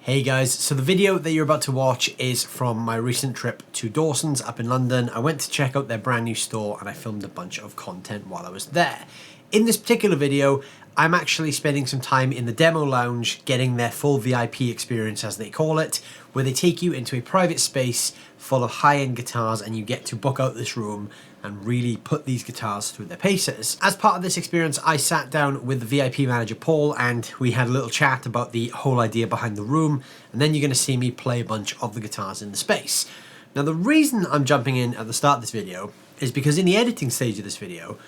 Hey guys, so the video that you're about to watch is from my recent trip to Dawsons up in London. I went to check out their brand new store and I filmed a bunch of content while I was there. In this particular video, I'm actually spending some time in the demo lounge getting their full VIP experience, as they call it, where they take you into a private space full of high-end guitars and you get to book out this room and really put these guitars through their paces. As part of this experience, I sat down with the VIP manager Paul and we had a little chat about the whole idea behind the room, and then you're going to see me play a bunch of the guitars in the space. Now the reason I'm jumping in at the start of this video is because in the editing stage of this video,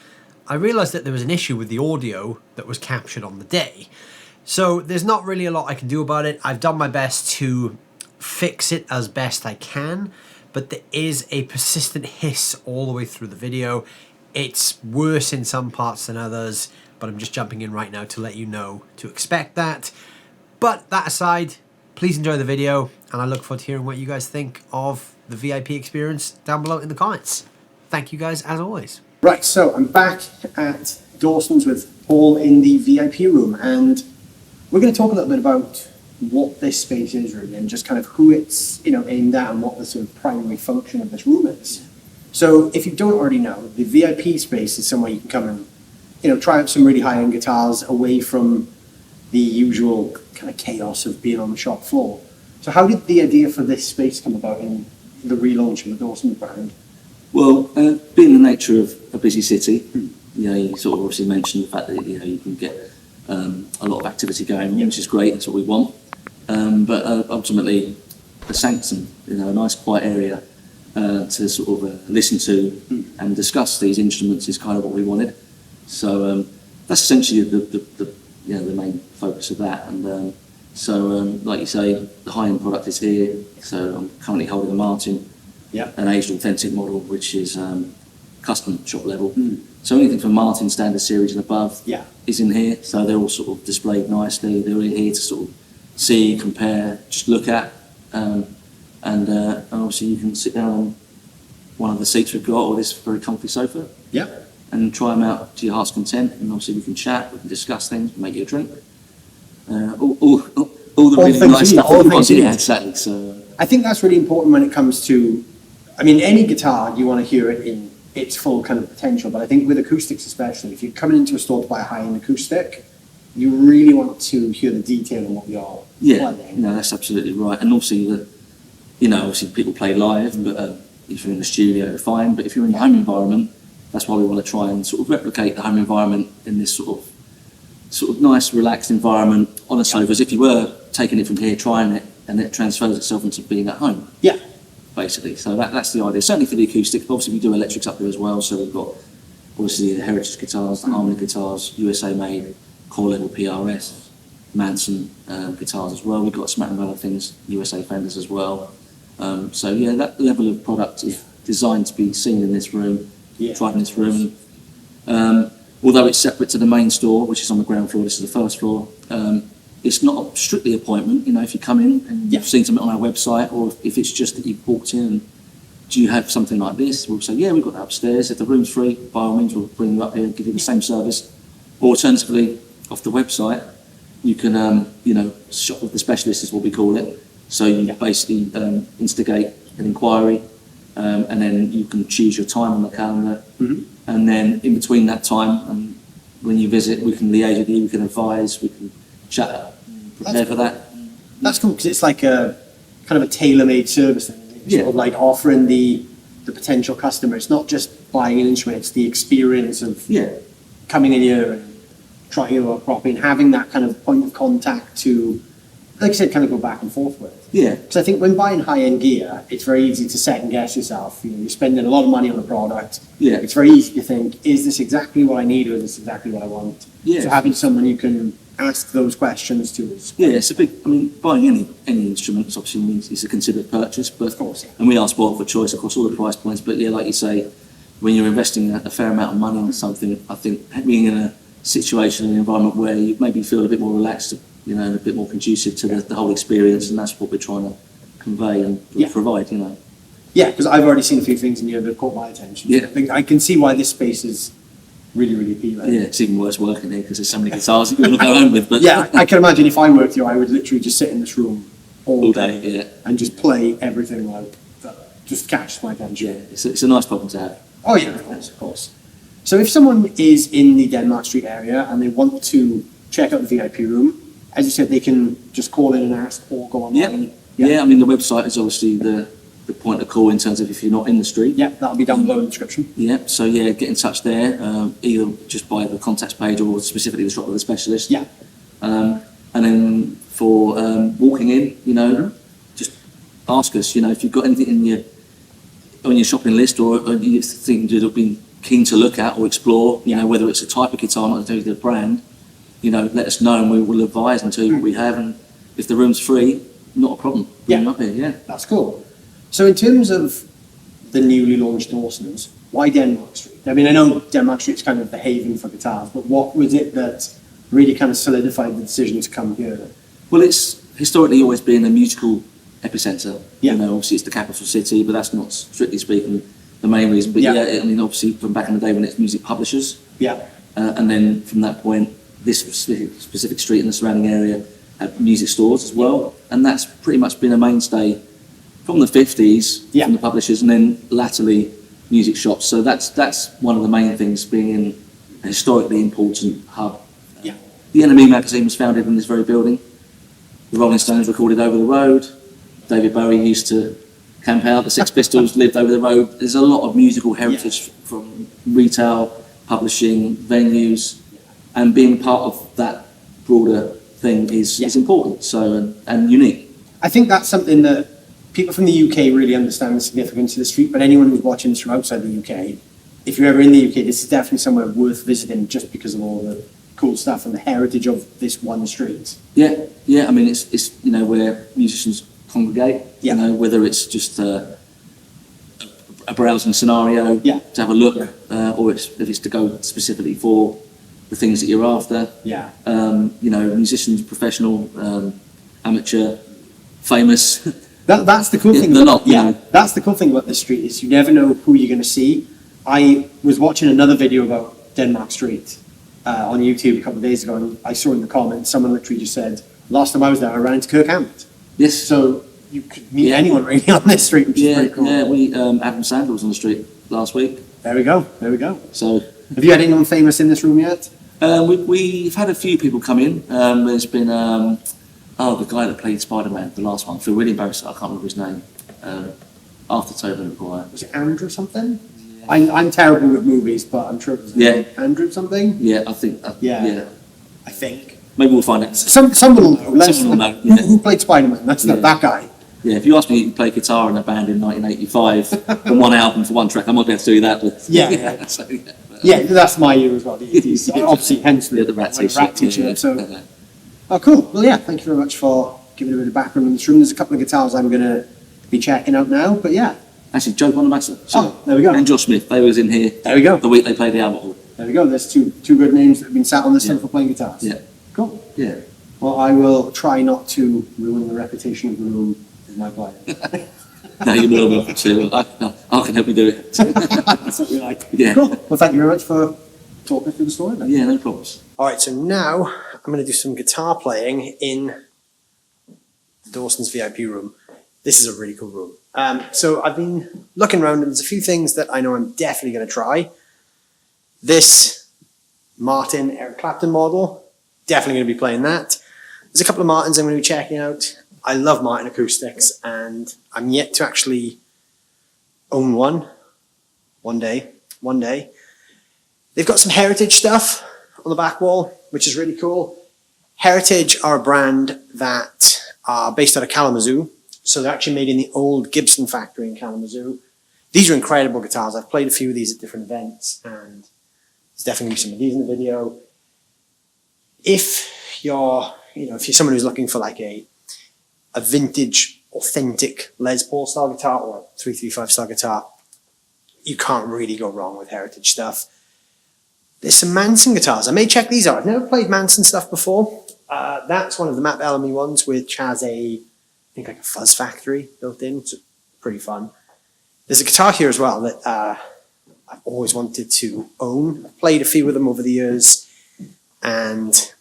I realized that there was an issue with the audio that was captured on the day. So there's not really a lot I can do about it. I've done my best to fix it as best I can, but there is a persistent hiss all the way through the video. It's worse in some parts than others, but I'm just jumping in right now to let you know to expect that. But that aside, please enjoy the video, and I look forward to hearing what you guys think of the VIP experience down below in the comments. Thank you guys as always. Right, so I'm back at Dawsons with Paul in the VIP room, and we're going to talk a little bit about what this space is really, and just kind of who it's aimed at, and what the sort of primary function of this room is. So if you don't already know, the VIP space is somewhere you can come and try out some really high-end guitars away from the usual kind of chaos of being on the shop floor. So how did the idea for this space come about in the relaunch of the Dawsons brand? Well, being the nature of a busy city, you sort of obviously mentioned the fact that you can get a lot of activity going on, which is great. That's what we want. But ultimately, the Sanctum, a nice quiet area to sort of listen to and discuss these instruments is kind of what we wanted. So that's essentially the main focus of that. And like you say, the high-end product is here. So I'm currently holding a Martin. Yeah. An aged authentic model, which is custom shop level. So anything from Martin standard series and above is in here. So they're all sort of displayed nicely. They're in here to sort of see, compare, just look at, and obviously you can sit down on one of the seats we've got, or this very comfy sofa. Yeah. And try them out to your heart's content. And obviously we can chat, we can discuss things, make you a drink. All the really nice stuff. Yeah, exactly. So I think that's really important when it comes to. Any guitar, you want to hear it in its full kind of potential, but I think with acoustics especially, if you're coming into a store to buy a high-end acoustic, you really want to hear the detail in what you're playing. No, that's absolutely right. And obviously, obviously people play live, but if you're in the studio, fine. But if you're in the home environment, that's why we want to try and sort of replicate the home environment in this sort of nice, relaxed environment on a sofa, as if you were taking it from here, trying it, and it transfers itself into being at home. Yeah. Basically, so that's the idea. Certainly for the acoustics, but obviously we do electrics up there as well. So we've got obviously the heritage guitars, the harmony guitars, USA made, core level PRS, Manson guitars as well. We've got a smattering of other things, USA Fenders as well. So yeah, that level of product is designed to be seen in this room, tried in this room. Although it's separate to the main store, which is on the ground floor, this is the first floor. It's not strictly appointment, if you come in and you've seen something on our website, or if it's just that you've walked in and do you have something like this, we'll say, yeah, we've got that upstairs. If the room's free, by all means, we'll bring you up here and give you the same service. Or alternatively, off the website, you can, shop with the specialist is what we call it. So you basically instigate an inquiry, and then you can choose your time on the calendar. And then in between that time, when you visit, we can liaise with you, we can advise, we can chat, prepare for that. That's cool, because it's like a kind of a tailor-made service, sort of like offering the potential customer. It's not just buying an instrument; it's the experience of coming in here and trying it out properly, and having that kind of point of contact to, like I said, kind of go back and forth with. Yeah. Because I think when buying high-end gear, it's very easy to second guess yourself. You're spending a lot of money on a product. Yeah. It's very easy to think, is this exactly what I need, or is this exactly what I want? Yeah. So having someone you can ask those questions to is... Yeah, it's a big... buying any instruments obviously means it's a considered purchase, but... Of course. And we are spoiled for choice across all the price points, but yeah, like you say, when you're investing a fair amount of money on something, I think being in a situation, an environment where you maybe feel a bit more relaxed, and a bit more conducive to the whole experience, and that's what we're trying to convey and provide, Yeah, because I've already seen a few things in here that caught my attention. Yeah. I can see why this space is really, really appealing. Yeah, it's even worse working here because there's so many guitars that you want to go home with. But yeah, I can imagine if I worked here, I would literally just sit in this room all day, day, yeah. and just play everything like that. Just catches my attention. Yeah, it's a nice problem to have. Oh yeah, of course, of course. So if someone is in the Denmark Street area and they want to check out the VIP room, as you said, they can just call in and ask or go online. Yeah, I mean, the website is obviously the point of call in terms of if you're not in the street. Yeah, that'll be down below in the description. Yeah, so yeah, get in touch there, either just by the contacts page or specifically the shop with a specialist. Yeah. And then for walking in, you know, just ask us, you know, if you've got anything on your shopping list or you think you'd have been keen to look at or explore, you know, whether it's a type of guitar, not necessarily the brand, you know, let us know and we will advise and tell you what we have, and if the room's free, not a problem. Bring them up here, yeah. That's cool. So in terms of the newly launched Dawsons, why Denmark Street? I mean, I know Denmark Street's kind of the haven for guitars, but what was it that really kind of solidified the decision to come here? Well, it's historically always been a musical epicenter. Yeah. You know, obviously it's the capital city, but that's not, strictly speaking, the main reason. But yeah, I mean, obviously from back in the day when it's music publishers, Yeah. and then from that point, this specific street and the surrounding area had music stores as well, and that's pretty much been a mainstay from the 50s, from the publishers, and then latterly music shops. So that's one of the main things, being in a historically important hub. Yeah. The NME magazine was founded in this very building. The Rolling Stones recorded over the road. David Bowie used to camp out. The Sex Pistols lived over the road. There's a lot of musical heritage from retail, publishing, venues, and being part of that broader thing is important. So and unique. I think that's something that people from the UK really understand the significance of the street, but anyone who's watching this from outside the UK, if you're ever in the UK, this is definitely somewhere worth visiting just because of all the cool stuff and the heritage of this one street. Yeah, I mean, it's you know, where musicians congregate, you know, whether it's just a browsing scenario to have a look, or if it's to go specifically for the things that you're after. Yeah. You know, musicians, professional, amateur, famous. That's the cool thing. That's the cool thing about this street is you never know who you're going to see. I was watching another video about Denmark Street on YouTube a couple of days ago, and I saw in the comments someone literally just said, "Last time I was there, I ran into Kirk Hammett." Yes. So you could meet anyone really on this street, which is pretty cool. Yeah, we Adam Sandler was on the street last week. There we go. There we go. So, have you had anyone famous in this room yet? We've had a few people come in. There's been the guy that played Spider-Man, the last one. I feel really embarrassed. I can't remember his name. After Tobey Maguire. Was it Andrew something? I'm terrible with movies, but I'm sure it was Andrew something. Yeah, I think. I think. Maybe we'll find out. Someone will know. Someone will know. Who played Spider-Man? That's not that guy. Yeah, if you ask me to play guitar in a band in 1985 on one album for one track, I might be able to do that. But That's my year as well. Obviously, hence the Rat T-shirt. So, oh, cool. Well, yeah, thank you very much for giving a bit of background in this room. There's a couple of guitars I'm going to be checking out now, but yeah. Actually, Joe Bonamassa. There we go. And Josh Smith. They was in here. There we go. The week they played the Albert Hall. There we go. There's two good names that have been sat on this thing for playing guitars. Yeah. Cool. Yeah. Well, I will try not to ruin the reputation of the room with my playing. No, you're more than welcome to. I can help you do it. That's what we like. Yeah. Cool. Well, thank you very much for talking through the story then. Yeah, no problems. All right, so now I'm going to do some guitar playing in the Dawsons VIP room. This is a really cool room. So I've been looking around and there's a few things that I know I'm definitely going to try. This Martin Eric Clapton model, definitely going to be playing that. There's a couple of Martins I'm going to be checking out. I love Martin acoustics and I'm yet to actually own one. One day. They've got some Heritage stuff on the back wall, which is really cool. Heritage are a brand that are based out of Kalamazoo. So they're actually made in the old Gibson factory in Kalamazoo. These are incredible guitars. I've played a few of these at different events and there's definitely some of these in the video. If you're someone who's looking for like a vintage, authentic Les Paul style guitar or a 335 style guitar, you can't really go wrong with Heritage stuff. There's some Manson guitars. I may check these out. I've never played Manson stuff before. That's one of the Matt Bellamy ones, which has I think like a fuzz factory built in. It's pretty fun. There's a guitar here as well that I've always wanted to own. I've played a few of them over the years and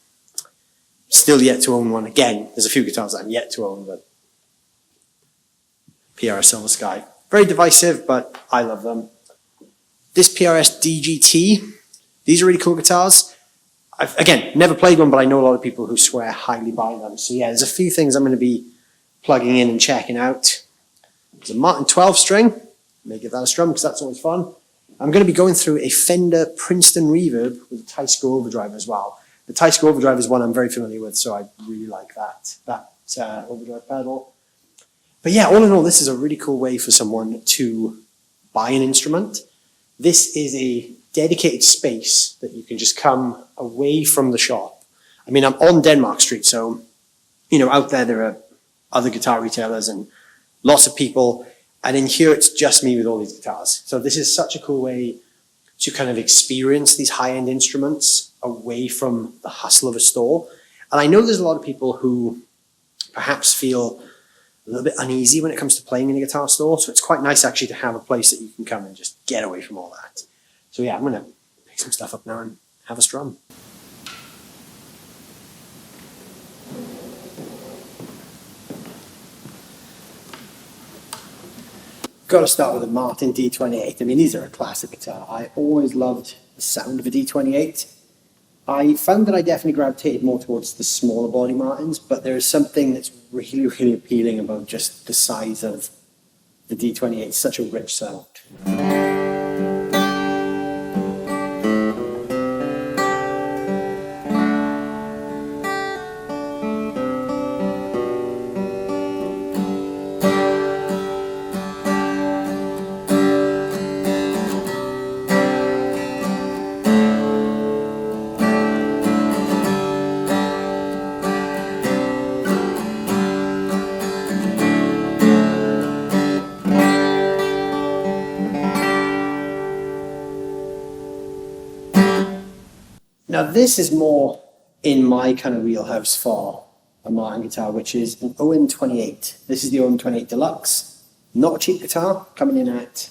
still yet to own one. Again, there's a few guitars that I'm yet to own, but PRS Silver Sky. Very divisive, but I love them. This PRS DGT, these are really cool guitars. I've, again, never played one, but I know a lot of people who swear highly by them. So yeah, there's a few things I'm going to be plugging in and checking out. There's a Martin 12 string. May give that a strum because that's always fun. I'm going to be going through a Fender Princeton Reverb with a Teisco Overdrive as well. The Teisco Overdrive is one I'm very familiar with, so I really like that overdrive pedal. But yeah, all in all, this is a really cool way for someone to buy an instrument. This is a dedicated space that you can just come away from the shop. I mean, I'm on Denmark Street, so, you know, out there are other guitar retailers and lots of people. And in here, it's just me with all these guitars. So this is such a cool way to kind of experience these high-end instruments away from the hustle of a store. And I know there's a lot of people who perhaps feel a little bit uneasy when it comes to playing in a guitar store. So it's quite nice actually to have a place that you can come and just get away from all that. So yeah, I'm going to pick some stuff up now and have a strum. Got to start with a Martin D28. I mean, these are a classic guitar. I always loved the sound of a D28. I found that I definitely gravitated more towards the smaller body Martins, but there is something that's really, really appealing about just the size of the D28. It's such a rich sound. Now this is more in my kind of wheelhouse for a Martin guitar, which is an OM28. This is the OM28 Deluxe. Not a cheap guitar, coming in at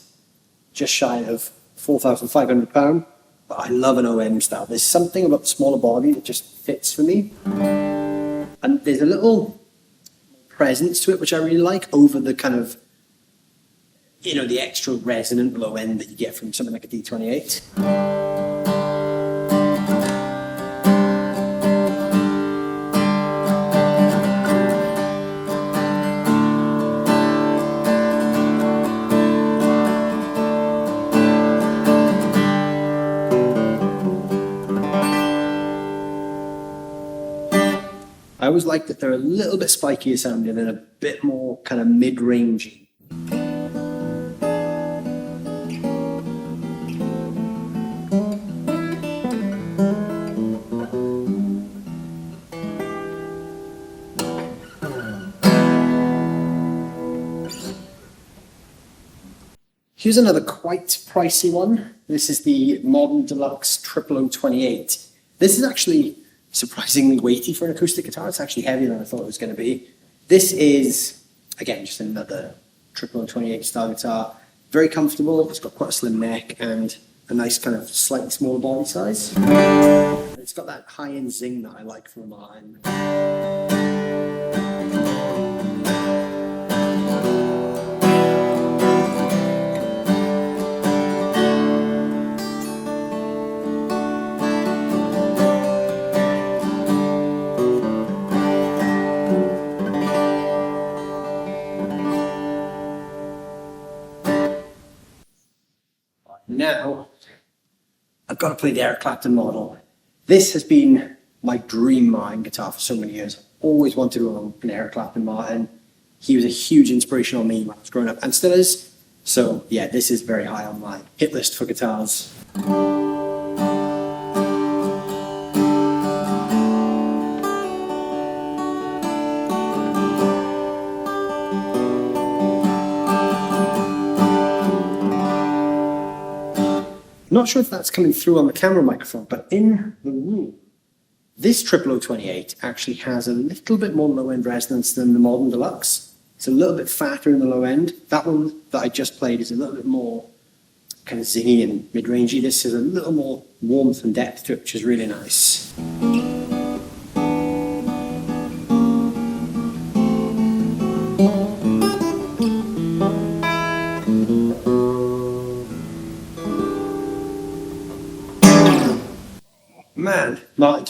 just shy of £4,500, but I love an OM style. There's something about the smaller body that just fits for me. And there's a little presence to it, which I really like, over the kind of, you know, the extra resonant low end that you get from something like a D28. I always like that they're a little bit spikier sounding and a bit more kind of mid-rangey. Here's another quite pricey one. This is the Modern Deluxe 00028. This is actually surprisingly weighty for an acoustic guitar. It's actually heavier than I thought it was going to be. This is, again, just another 00028 style guitar. Very comfortable. It's got quite a slim neck and a nice kind of slightly smaller body size. It's got that high-end zing that I like from a Martin. Now, I've got to play the Eric Clapton model. This has been my dream Martin guitar for so many years. I've always wanted to own an Eric Clapton Martin. He was a huge inspiration on me when I was growing up, and still is. So yeah, this is very high on my hit list for guitars. Not sure if that's coming through on the camera microphone, but in the room, this 00028 actually has a little bit more low-end resonance than the Modern Deluxe. It's a little bit fatter in the low end. That one that I just played is a little bit more kind of zingy and mid-rangey. This has a little more warmth and depth to it, which is really nice.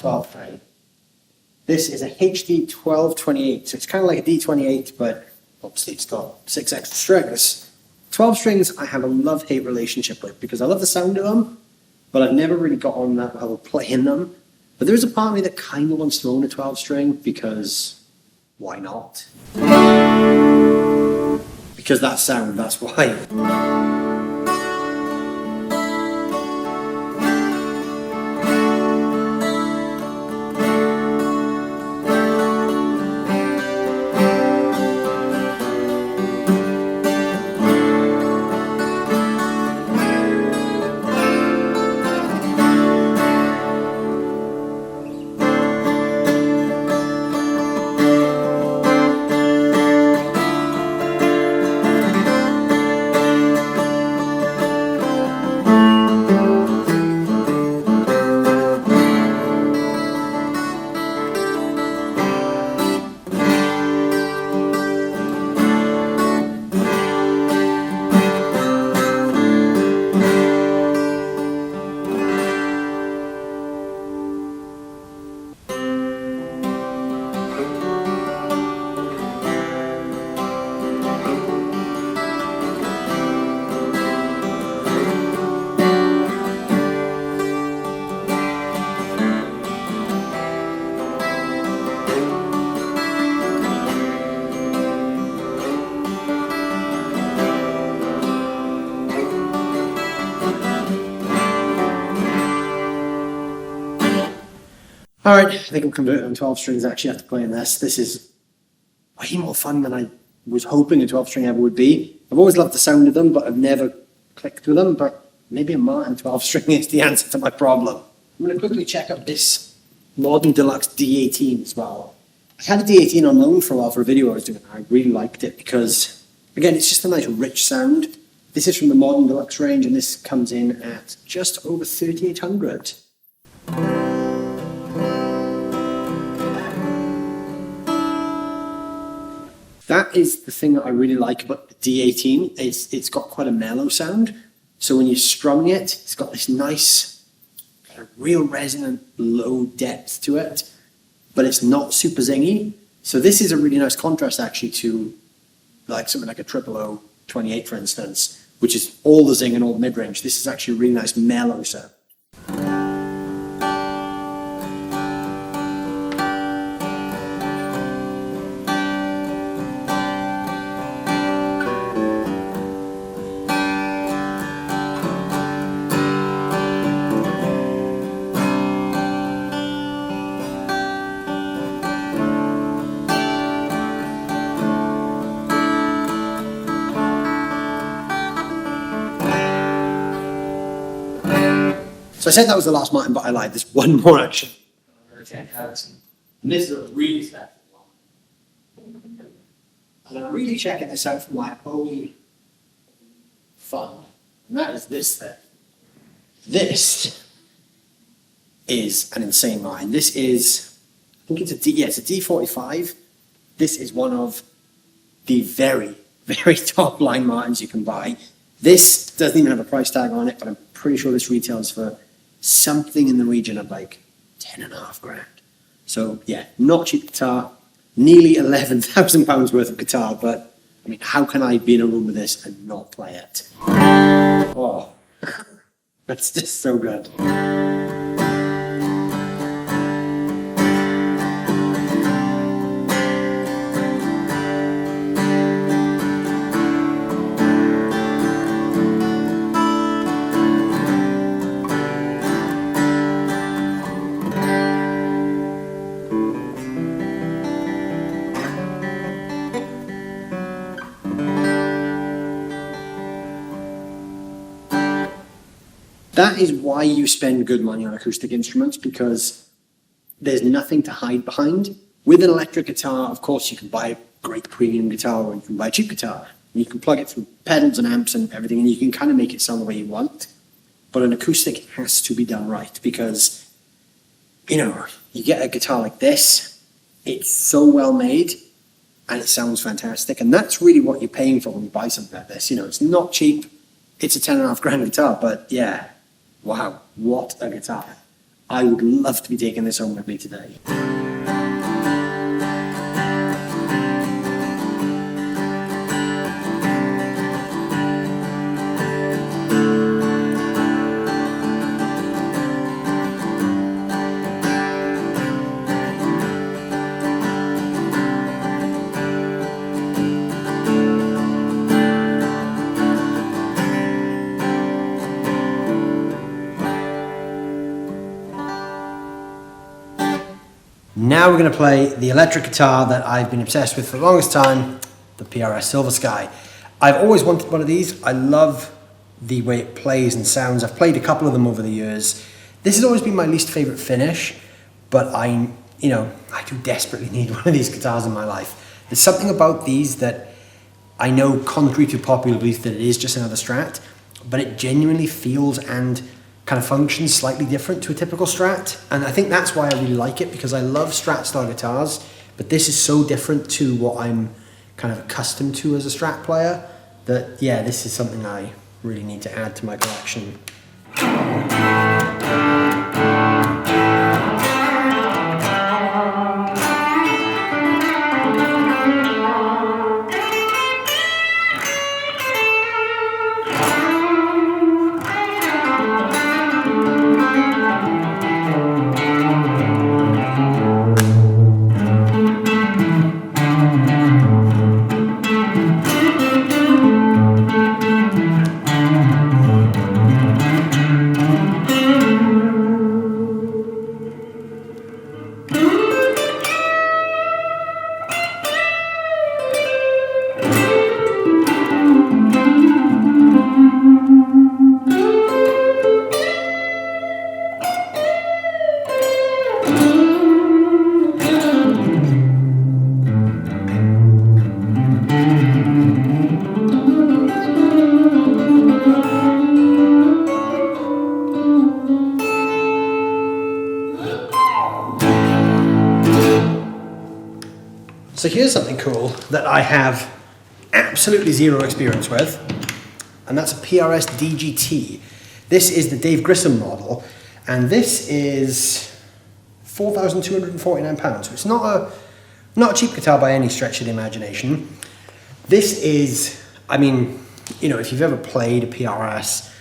12 string. This is a HD 1228, so it's kind of like a D28, but obviously it's got 6 extra strings. 12 strings I have a love-hate relationship with because I love the sound of them, but I've never really got on that level playing them. But there is a part of me that kind of wants to own a 12 string because why not? Because that sound, that's why. Alright, I think I'm converted on 12 strings actually after playing this. This is way more fun than I was hoping a 12 string ever would be. I've always loved the sound of them, but I've never clicked with them. But maybe a Martin 12 string is the answer to my problem. I'm going to quickly check out this modern Deluxe D18 as well. I had a D18 on loan for a while for a video I was doing. I really liked it because, again, it's just a nice rich sound. This is from the modern Deluxe range, and this comes in at just over 3,800. That is the thing that I really like about the D18. It's got quite a mellow sound. So when you're strumming it, it's got this nice, kind of real resonant, low depth to it, but it's not super zingy. So this is a really nice contrast actually to like something like a 0028, for instance, which is all the zing and all the mid-range. This is actually a really nice mellow sound. So I said that was the last Martin, but I lied. There's one more action. And this is a really special one. And I'm really checking this out for my own fun. And that is this thing. This is an insane Martin. This is, I think it's a it's a D45. This is one of the very, very top line Martins you can buy. This doesn't even have a price tag on it, but I'm pretty sure this retails for something in the region of like 10.5 grand. So yeah, not cheap guitar, nearly £11,000 worth of guitar, but I mean, how can I be in a room with this and not play it? Oh, that's just so good. That is why you spend good money on acoustic instruments, because there's nothing to hide behind. With an electric guitar, of course, you can buy a great premium guitar or you can buy a cheap guitar. And you can plug it through pedals and amps and everything, and you can kind of make it sound the way you want. But an acoustic has to be done right because, you know, you get a guitar like this, it's so well made and it sounds fantastic. And that's really what you're paying for when you buy something like this. You know, it's not cheap. It's a 10.5 grand guitar, but yeah. Wow, what a guitar. I would love to be taking this home with me today. Now we're going to play the electric guitar that I've been obsessed with for the longest time, the PRS Silver Sky. I've always wanted one of these. I love the way it plays and sounds. I've played a couple of them over the years. This has always been my least favorite finish, but I do desperately need one of these guitars in my life. There's something about these that I know, contrary to popular belief, that it is just another Strat, but it genuinely feels and kind of functions slightly different to a typical Strat, and I think that's why I really like it, because I love Strat style guitars, but this is so different to what I'm kind of accustomed to as a Strat player that, yeah, this is something I really need to add to my collection. So here's something cool that I have absolutely zero experience with, and that's a PRS DGT. This is the Dave Grissom model, and this is £4,249, so it's not a cheap guitar by any stretch of the imagination. This is, I mean, you know, if you've ever played a PRS,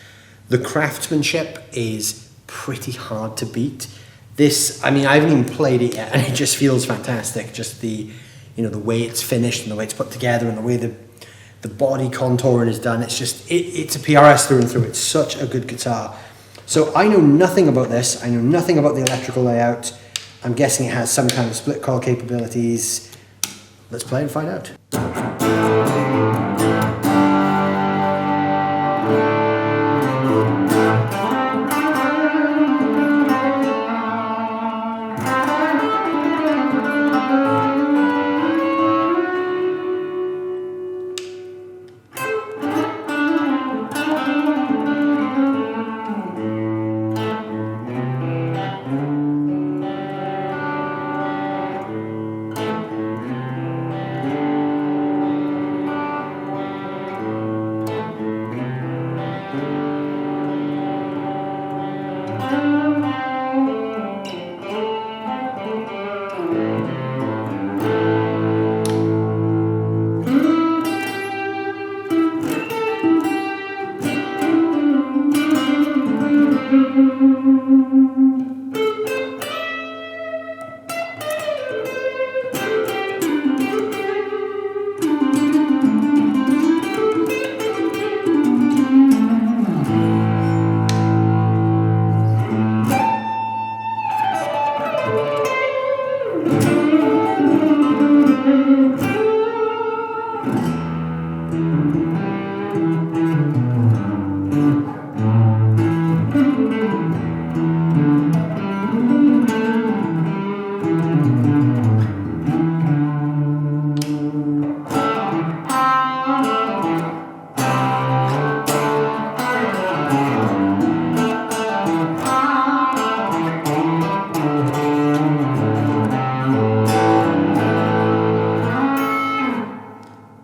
the craftsmanship is pretty hard to beat. This, I mean, I haven't even played it yet, and it just feels fantastic. Just the, you know, the way it's finished and the way it's put together and the way the body contouring is done. It's just, it's a PRS through and through. It's such a good guitar. So I know nothing about this. I know nothing about the electrical layout. I'm guessing it has some kind of split coil capabilities. Let's play and find out.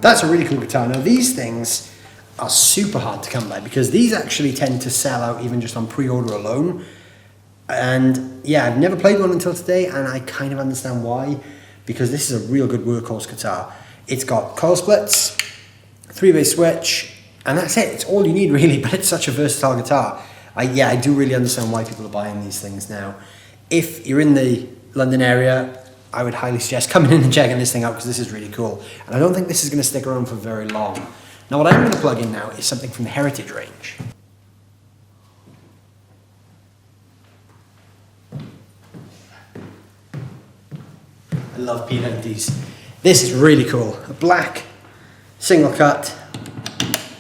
That's a really cool guitar. Now these things are super hard to come by because these actually tend to sell out even just on pre-order alone. And yeah, I've never played one until today, and I kind of understand why, because this is a real good workhorse guitar. It's got coil splits, 3-bass switch, and that's it. It's all you need really, but it's such a versatile guitar. I do really understand why people are buying these things now. If you're in the London area, I would highly suggest coming in and checking this thing out, because this is really cool. And I don't think this is going to stick around for very long. Now what I'm going to plug in now is something from the Heritage range. I love P90s. This is really cool. A black single cut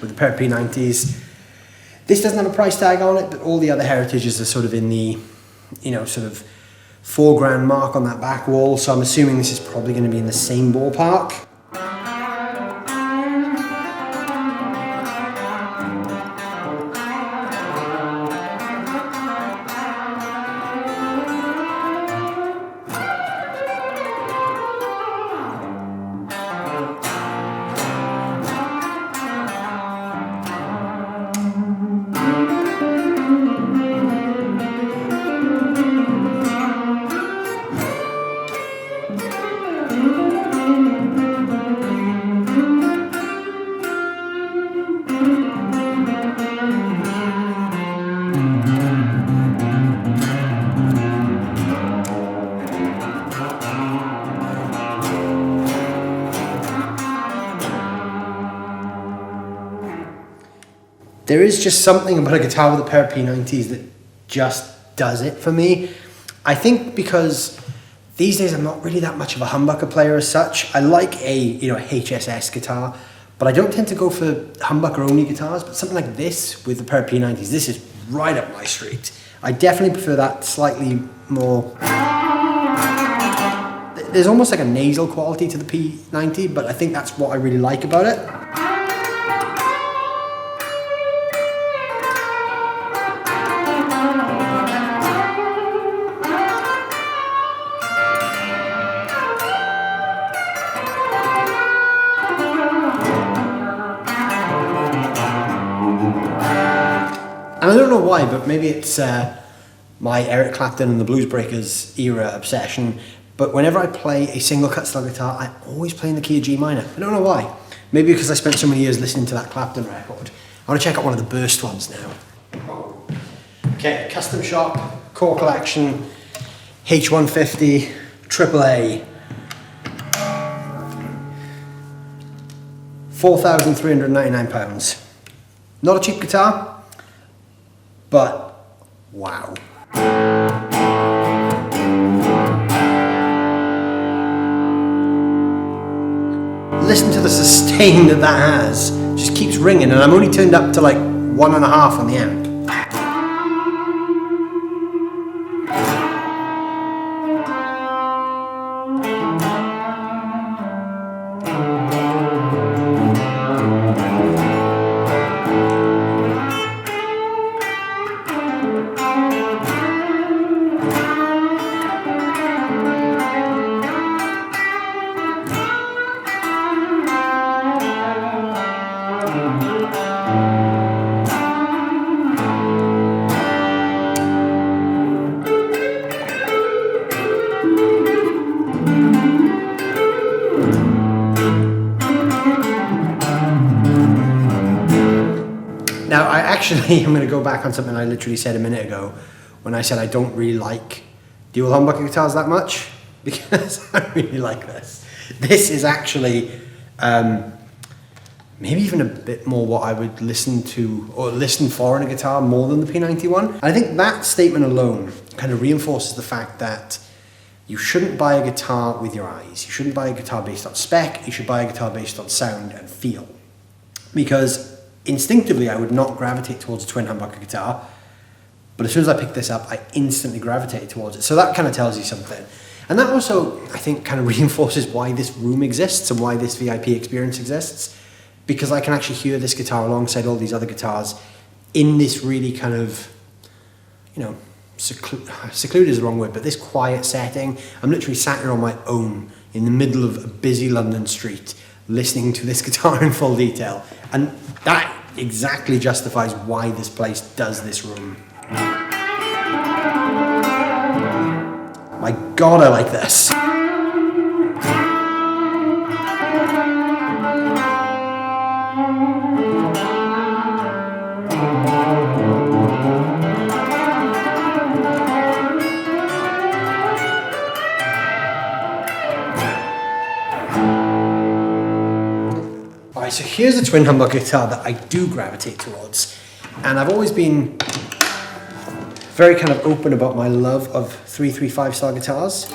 with a pair of P90s. This doesn't have a price tag on it, but all the other Heritages are sort of in the, you know, sort of £4,000 mark on that back wall. So I'm assuming this is probably going to be in the same ballpark. There is just something about a guitar with a pair of P90s that just does it for me. I think because these days I'm not really that much of a humbucker player as such. I like a HSS guitar, but I don't tend to go for humbucker only guitars. But something like this with a pair of P90s, this is right up my street. I definitely prefer that slightly more. There's almost like a nasal quality to the P90, but I think that's what I really like about it. And I don't know why, but maybe it's my Eric Clapton and the Blues Breakers era obsession, but whenever I play a single cut style guitar, I always play in the key of G minor. I don't know why. Maybe because I spent so many years listening to that Clapton record. I want to check out one of the burst ones now. Okay, Custom Shop, Core Collection, H150, AAA. £4,399. Not a cheap guitar, but wow. Listen to the sustain that has. Just keeps ringing, and I'm only turned up to like 1.5 on the amp. Now, I'm going to go back on something I literally said a minute ago when I said I don't really like dual humbucker guitars that much, because I really like this. This is actually maybe even a bit more what I would listen to or listen for in a guitar more than the P91. And I think that statement alone kind of reinforces the fact that you shouldn't buy a guitar with your eyes. You shouldn't buy a guitar based on spec. You should buy a guitar based on sound and feel. Because instinctively I would not gravitate towards a twin humbucker guitar, but as soon as I picked this up, I instantly gravitated towards it. So that kind of tells you something. And that also, I think, kind of reinforces why this room exists and why this VIP experience exists, because I can actually hear this guitar alongside all these other guitars in this really kind of, secluded is the wrong word, but this quiet setting. I'm literally sat here on my own in the middle of a busy London street listening to this guitar in full detail. And that exactly justifies why this place does this room. my God, I like this. Alright, so here's a twin humbucker guitar that I do gravitate towards, and I've always been very kind of open about my love of 335 style guitars.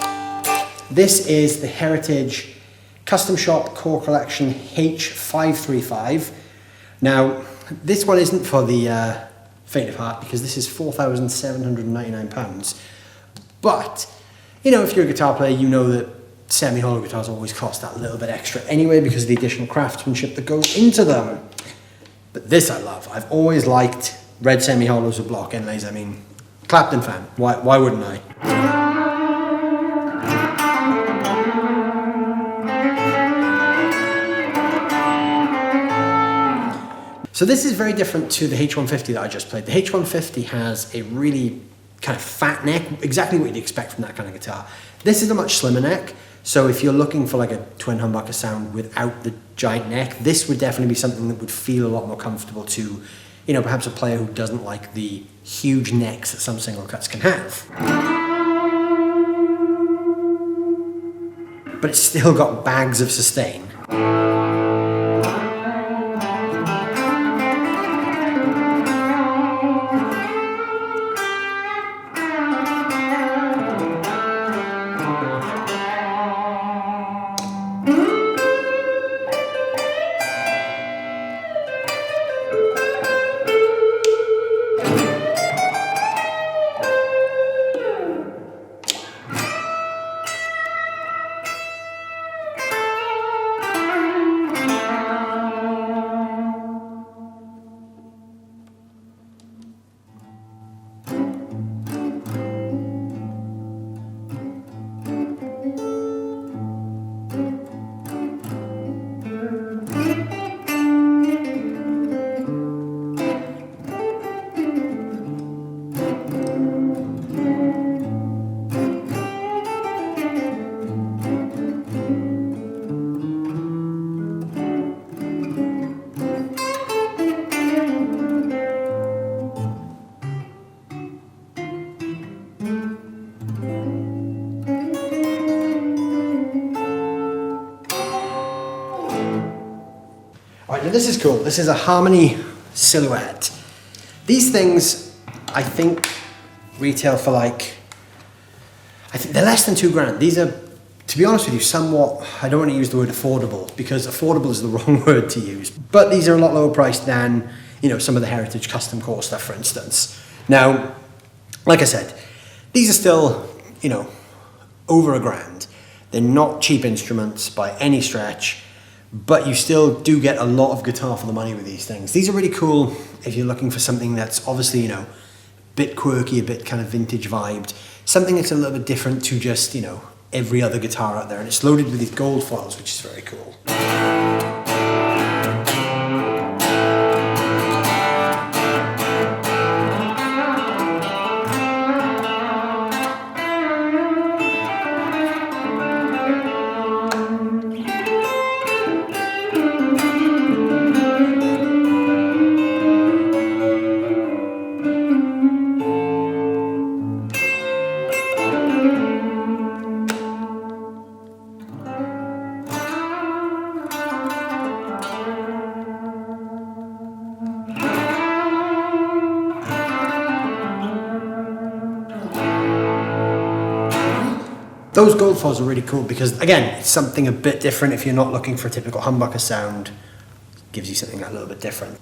This is the Heritage Custom Shop Core Collection H535. Now, this one isn't for the faint of heart because this is £4,799. But, you know, if you're a guitar player, you know that semi-hollow guitars always cost that little bit extra anyway because of the additional craftsmanship that goes into them. But this I love. I've always liked red semi-hollows with block inlays. I mean, Clapton fan. Why wouldn't I? So this is very different to the H150 that I just played. The H150 has a really kind of fat neck, exactly what you'd expect from that kind of guitar. This is a much slimmer neck, so if you're looking for like a twin humbucker sound without the giant neck, this would definitely be something that would feel a lot more comfortable to, you know, perhaps a player who doesn't like the huge necks that some single cuts can have. But it's still got bags of sustain. Now this is cool. This is a Harmony Silhouette. These things, I think, retail for like, I think they're less than £2,000. These are, to be honest with you, somewhat, I don't want to use the word affordable because affordable is the wrong word to use, but these are a lot lower priced than, you know, some of the Heritage custom core stuff, for instance. Now, like I said, these are still, you know, over £1,000. They're not cheap instruments by any stretch, but you still do get a lot of guitar for the money with these things. These are really cool if you're looking for something that's obviously, you know, a bit quirky, a bit kind of vintage vibed, something that's a little bit different to just, you know, every other guitar out there. And it's loaded with these gold foils, which is very cool. Those gold foils are really cool because, again, it's something a bit different if you're not looking for a typical humbucker sound. It gives you something a little bit different.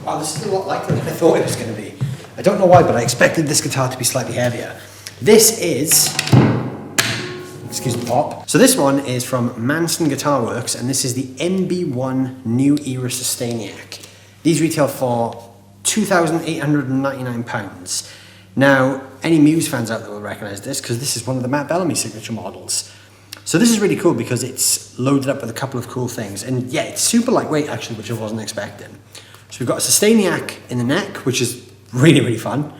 Wow, this is a lot lighter than I thought it was going to be. I don't know why, but I expected this guitar to be slightly heavier. This is, excuse the pop. So this one is from Manson Guitar Works, and this is the MB1 New Era Sustainiac. These retail for £2,899. Now, any Muse fans out there will recognise this because this is one of the Matt Bellamy signature models. So this is really cool because it's loaded up with a couple of cool things. And yeah, it's super lightweight actually, which I wasn't expecting. So we've got a Sustainiac in the neck, which is really, really fun.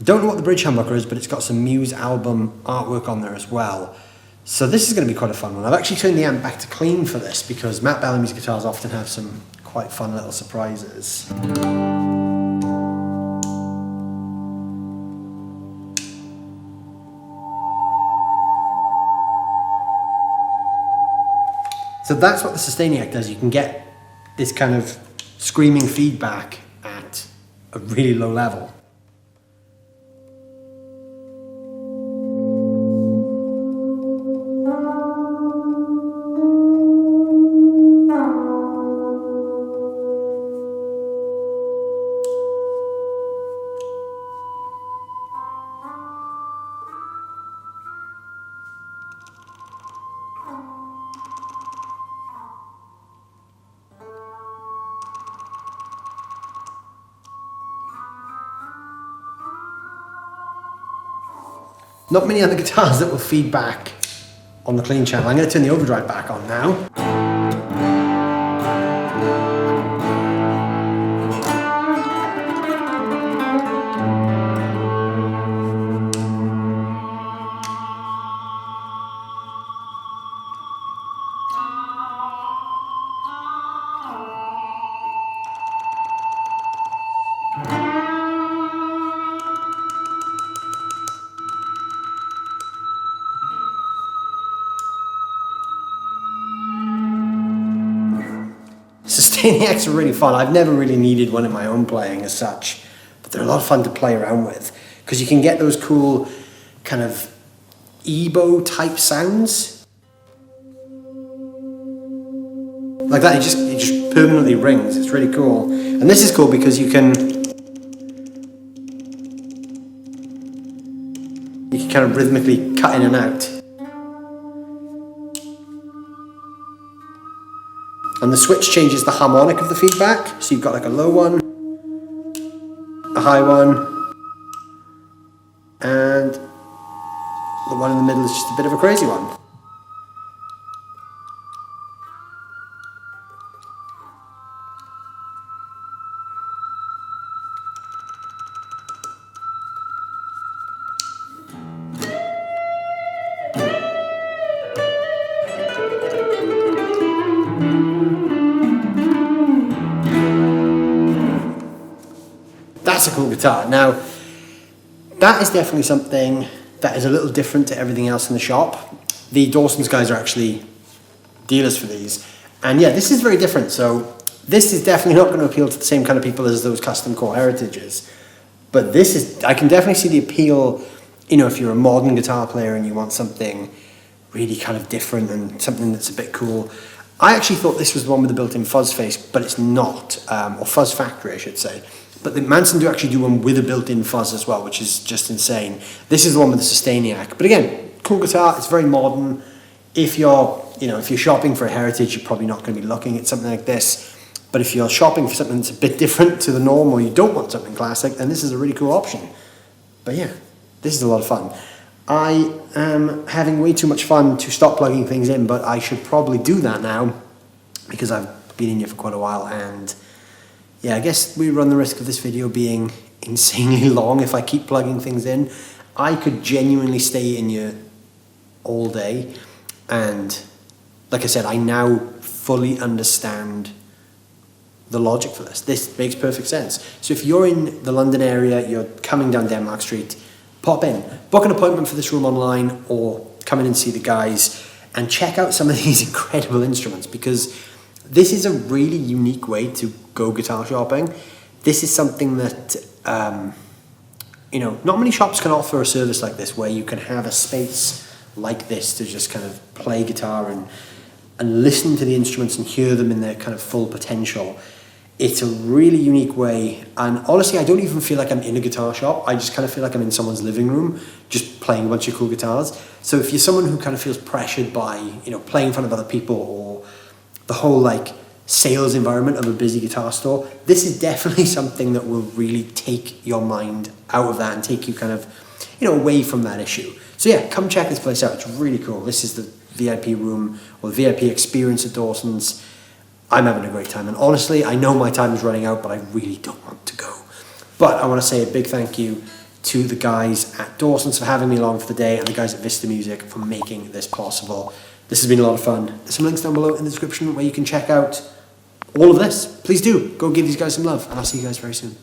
Don't know what the bridge humbucker is, but it's got some Muse album artwork on there as well. So this is going to be quite a fun one. I've actually turned the amp back to clean for this because Matt Bellamy's guitars often have some quite fun little surprises. So that's what the Sustainiac does. You can get this kind of screaming feedback at a really low level. Not many other guitars that will feed back on the clean channel. I'm going to turn the overdrive back on now. Sustainiacs are really fun. I've never really needed one in my own playing as such, but they're a lot of fun to play around with because you can get those cool kind of EBO type sounds. Like that, it just permanently rings. It's really cool. And this is cool because you can kind of rhythmically cut in and out. And the switch changes the harmonic of the feedback. So you've got like a low one, a high one, and the one in the middle is just a bit of a crazy one. That's a cool guitar. Now, that is definitely something that is a little different to everything else in the shop. The Dawsons guys are actually dealers for these. And yeah, this is very different. So this is definitely not going to appeal to the same kind of people as those custom core heritages. But this is, I can definitely see the appeal, you know, if you're a modern guitar player and you want something really kind of different and something that's a bit cool. I actually thought this was the one with the built-in fuzz face, but it's not, or fuzz factory, I should say. But the Manson do actually do one with a built-in fuzz as well, which is just insane. This is the one with the Sustainiac. But again, cool guitar, it's very modern. If you're, you know, if you're shopping for a heritage, you're probably not going to be looking at something like this. But if you're shopping for something that's a bit different to the norm, or you don't want something classic, then this is a really cool option. But yeah, this is a lot of fun. I am having way too much fun to stop plugging things in, but I should probably do that now because I've been in here for quite a while, and yeah, I guess we run the risk of this video being insanely long if I keep plugging things in. I could genuinely stay in here all day, and like I said, I now fully understand the logic for this. This makes perfect sense. So if you're in the London area, you're coming down Denmark Street, pop in, book an appointment for this room online, or come in and see the guys and check out some of these incredible instruments, because this is a really unique way to go guitar shopping. This is something that, you know, not many shops can offer a service like this, where you can have a space like this to just kind of play guitar and listen to the instruments and hear them in their kind of full potential. It's a really unique way, and honestly, I don't even feel like I'm in a guitar shop. I just kind of feel like I'm in someone's living room, just playing a bunch of cool guitars. So if you're someone who kind of feels pressured by, you know, playing in front of other people, or the whole like sales environment of a busy guitar store, this is definitely something that will really take your mind out of that and take you kind of, you know, away from that issue. So yeah, come check this place out. It's really cool. This is the VIP room, or the VIP experience at Dawsons. I'm having a great time, and honestly, I know my time is running out, but I really don't want to go. But I want to say a big thank you to the guys at Dawsons for having me along for the day, and the guys at Vista Music for making this possible. This has been a lot of fun. There's some links down below in the description where you can check out all of this. Please do, go give these guys some love, and I'll see you guys very soon.